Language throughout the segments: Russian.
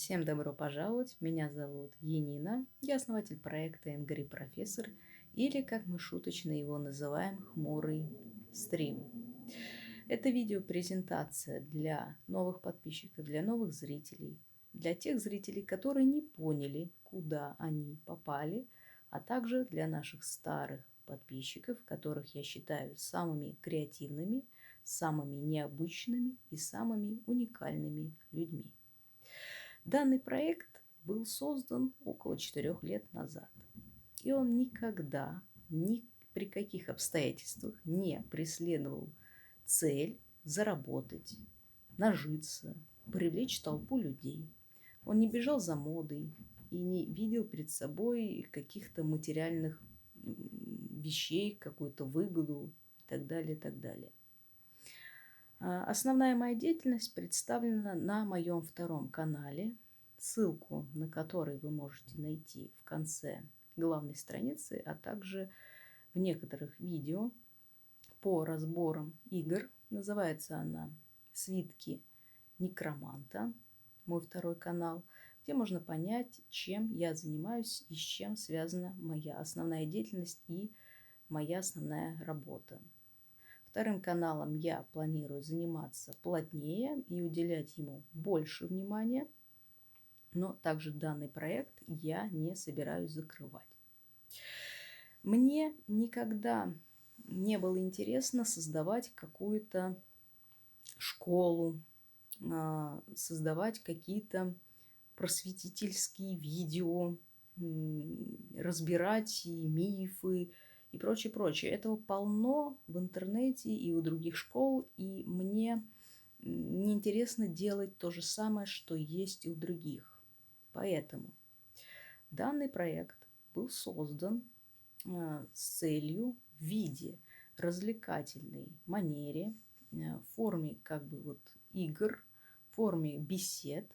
Всем добро пожаловать, меня зовут Енина, я основатель проекта Angry Professor, или, как мы шуточно его называем, Хмурый стрим. Это видеопрезентация для новых подписчиков, для новых зрителей, для тех зрителей, которые не поняли, куда они попали, а также для наших старых подписчиков, которых я считаю самыми креативными, самыми необычными и самыми уникальными людьми. Данный проект был создан около 4 лет назад, и он никогда, ни при каких обстоятельствах не преследовал цель заработать, нажиться, привлечь толпу людей. Он не бежал за модой и не видел перед собой каких-то материальных вещей, какую-то выгоду и так далее, и так далее. Основная моя деятельность представлена на моем втором канале, ссылку на который вы можете найти в конце главной страницы, а также в некоторых видео по разборам игр. Называется она «Свитки некроманта», мой второй канал, где можно понять, чем я занимаюсь и с чем связана моя основная деятельность и моя основная работа. Вторым каналом я планирую заниматься плотнее и уделять ему больше внимания, но также данный проект я не собираюсь закрывать. Мне никогда не было интересно создавать какую-то школу, создавать какие-то просветительские видео, разбирать и мифы и прочее, прочее. Этого полно в интернете и у других школ, и мне неинтересно делать то же самое, что есть и у других. Поэтому данный проект был создан с целью в виде развлекательной манере, в форме как бы вот игр, в форме бесед,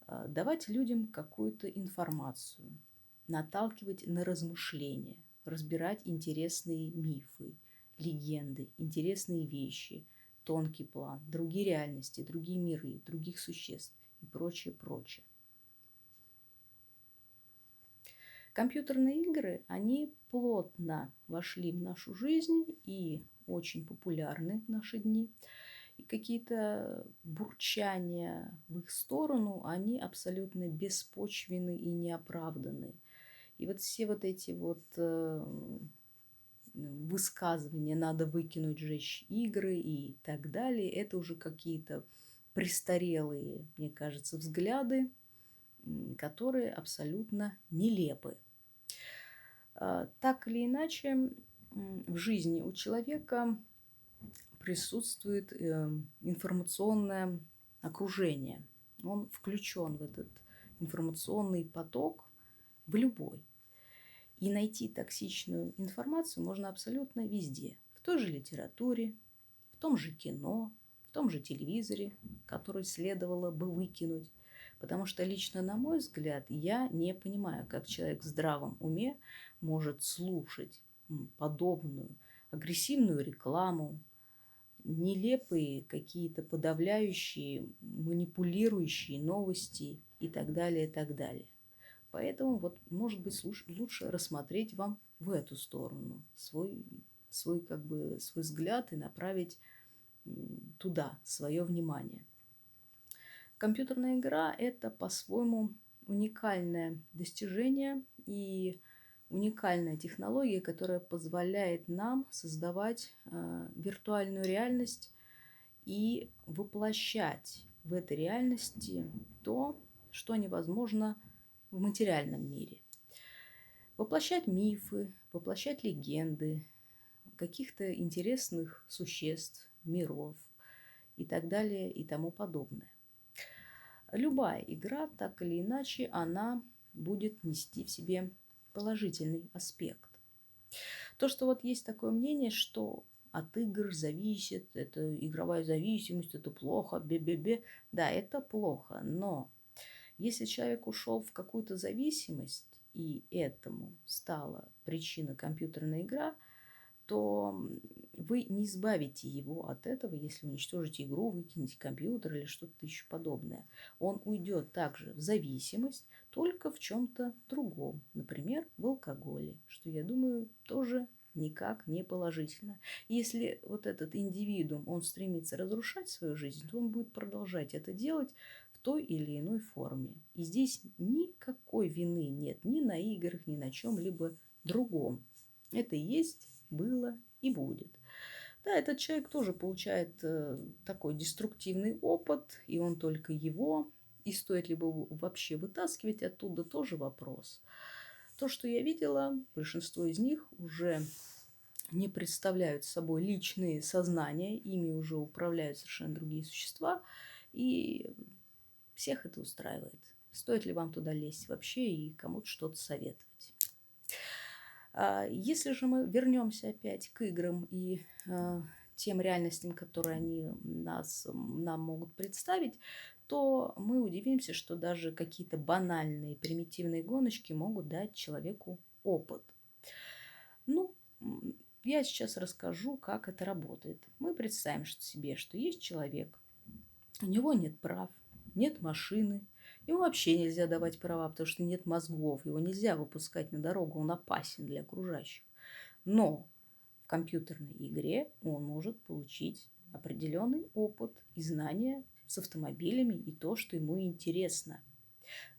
давать людям какую-то информацию, наталкивать на размышления, разбирать интересные мифы, легенды, интересные вещи, тонкий план, другие реальности, другие миры, других существ и прочее, прочее. Компьютерные игры, они плотно вошли в нашу жизнь и очень популярны в наши дни. И какие-то бурчания в их сторону, они абсолютно беспочвенны и неоправданы. И вот все вот эти вот высказывания «надо выкинуть, сжечь игры» и так далее, это уже какие-то престарелые, мне кажется, взгляды, которые абсолютно нелепы. Так или иначе, в жизни у человека присутствует информационное окружение. Он включен в этот информационный поток, в любой. И найти токсичную информацию можно абсолютно везде. В той же литературе, в том же кино, в том же телевизоре, который следовало бы выкинуть. Потому что лично, на мой взгляд, я не понимаю, как человек в здравом уме может слушать подобную агрессивную рекламу, нелепые какие-то подавляющие, манипулирующие новости и так далее, и так далее. Поэтому вот, может быть, лучше рассмотреть вам в эту сторону свой взгляд и направить туда свое внимание. Компьютерная игра – это по-своему уникальное достижение и уникальная технология, которая позволяет нам создавать виртуальную реальность и воплощать в этой реальности то, что невозможно в материальном мире. Воплощать мифы, воплощать легенды, каких-то интересных существ, миров и так далее и тому подобное. Любая игра, так или иначе, она будет нести в себе положительный аспект. То, что вот есть такое мнение, что от игр зависит, это игровая зависимость, это плохо, бе-бе-бе. Да, это плохо, но если человек ушел в какую-то зависимость, и этому стала причина компьютерная игра, то вы не избавите его от этого, если уничтожите игру, выкинете компьютер или что-то еще подобное. Он уйдет также в зависимость, только в чем-то другом, например, в алкоголе, что, я думаю, тоже никак не положительно. Если вот этот индивидуум, он стремится разрушать свою жизнь, то он будет продолжать это делать в той или иной форме. И здесь никакой вины нет ни на играх, ни на чем-либо другом. Это и есть, было и будет. Да, этот человек тоже получает такой деструктивный опыт, и он только его. И стоит ли его вообще вытаскивать оттуда, тоже вопрос. То, что я видела, большинство из них уже не представляют собой личные сознания, ими уже управляют совершенно другие существа, и всех это устраивает. Стоит ли вам туда лезть вообще и кому-то что-то советовать? Если же мы вернемся опять к играм и тем реальностям, которые они нам могут представить, то мы удивимся, что даже какие-то банальные примитивные гоночки могут дать человеку опыт. Ну, я сейчас расскажу, как это работает. Мы представим себе, что есть человек, у него нет прав, нет машины, ему вообще нельзя давать права, потому что нет мозгов, его нельзя выпускать на дорогу, он опасен для окружающих. Но в компьютерной игре он может получить определенный опыт и знания с автомобилями и то, что ему интересно.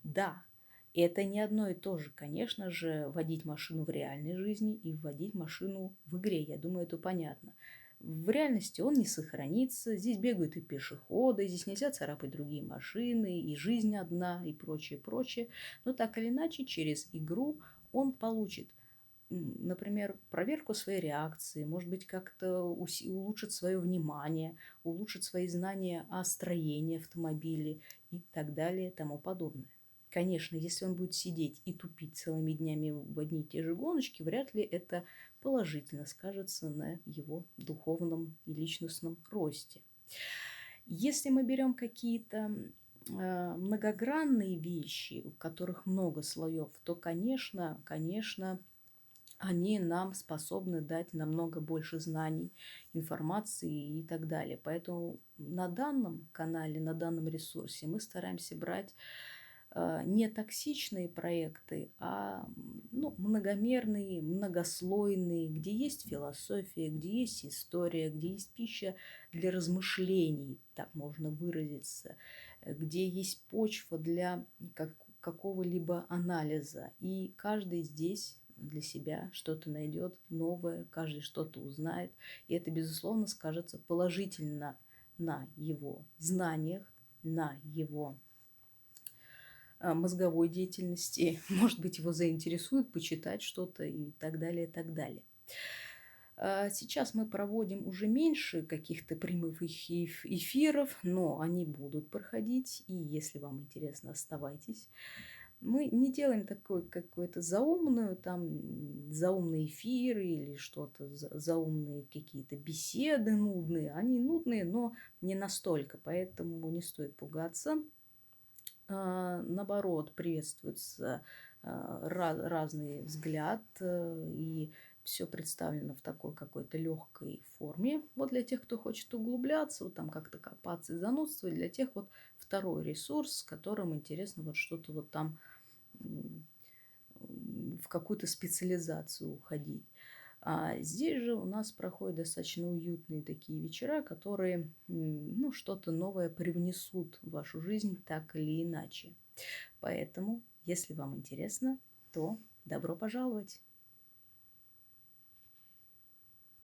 Да, это не одно и то же, конечно же, водить машину в реальной жизни и водить машину в игре. Я думаю, это понятно. В реальности он не сохранится, здесь бегают и пешеходы, здесь нельзя царапать другие машины, и жизнь одна, и прочее, прочее. Но так или иначе, через игру он получит, например, проверку своей реакции, может быть, как-то улучшит свое внимание, улучшит свои знания о строении автомобиля и так далее и тому подобное. Конечно, если он будет сидеть и тупить целыми днями в одни и те же гоночки, вряд ли это положительно скажется на его духовном и личностном росте. Если мы берем какие-то многогранные вещи, у которых много слоев, то, конечно, они нам способны дать намного больше знаний, информации и так далее. Поэтому на данном канале, на данном ресурсе мы стараемся брать не токсичные проекты, а многомерные, многослойные, где есть философия, где есть история, где есть пища для размышлений, так можно выразиться, где есть почва для какого-либо анализа. И каждый здесь для себя что-то найдет новое, каждый что-то узнает. И это, безусловно, скажется положительно на его знаниях, на его мозговой деятельности. Может быть, его заинтересует почитать что-то и так далее, и так далее. Сейчас мы проводим уже меньше каких-то прямых эфиров, но они будут проходить. И если вам интересно, оставайтесь. Мы не делаем такой какой-то заумные эфиры или что-то, заумные какие-то беседы нудные. Они нудные, но не настолько, поэтому не стоит пугаться. Наоборот, приветствуется разный взгляд, и все представлено в такой какой-то легкой форме. Вот для тех, кто хочет углубляться, вот там как-то копаться и занудствовать, для тех вот второй ресурс, с которым интересно вот что-то вот там в какую-то специализацию уходить. А здесь же у нас проходят достаточно уютные такие вечера, которые что-то новое привнесут в вашу жизнь так или иначе. Поэтому, если вам интересно, то добро пожаловать!